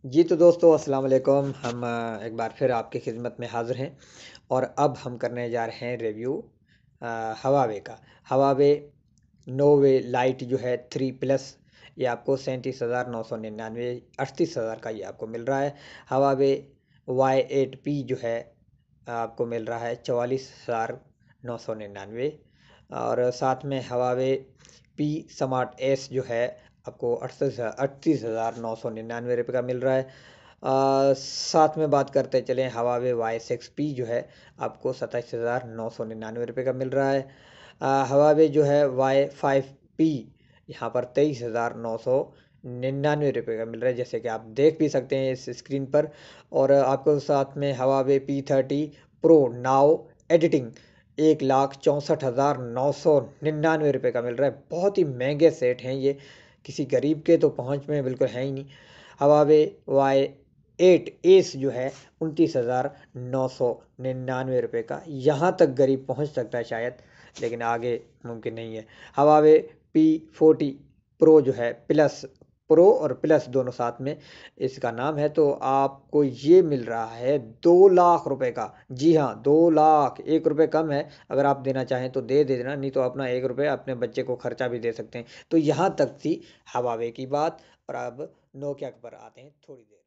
जी तो दोस्तों अस्सलाम वालेकुम। हम एक बार फिर आपकी खिदमत में हाज़िर हैं और अब हम करने जा रहे हैं रिव्यू हवावे का। हवावे नोवे लाइट जो है 3 प्लस ये आपको 37,999 38,000 का ये आपको मिल रहा है। हवावे Y8P जो है आपको मिल रहा है 44,999 और साथ में हवावे पी स्मार्ट एस जो है आपको 38,999 का मिल रहा है। साथ में बात करते चलें हवावे Y6P जो है आपको 27,999 का मिल रहा है। हवावे जो है Y5P यहाँ पर 23,999 का मिल रहा है, जैसे कि आप देख भी सकते हैं इस स्क्रीन पर। और आपको साथ में Huawei P30 pro now editing 1,64,999 का मिल रहा है। बहुत ही महंगे सेट हैं ये, किसी गरीब के तो पहुंच में बिल्कुल है ही नहीं। हवावे Y8 एस जो है 29,999 का, यहाँ तक गरीब पहुंच सकता है शायद, लेकिन आगे मुमकिन नहीं है। हवावे P40 प्रो जो है प्लस, प्रो और प्लस दोनों साथ में इसका नाम है, तो आपको ये मिल रहा है 2 लाख रुपए का। जी हाँ, 2 लाख, 1 रुपये कम है। अगर आप देना चाहें तो दे देना, नहीं तो अपना 1 रुपये अपने बच्चे को खर्चा भी दे सकते हैं। तो यहाँ तक थी हवावे की बात और अब नोकिया पर आते हैं थोड़ी देर।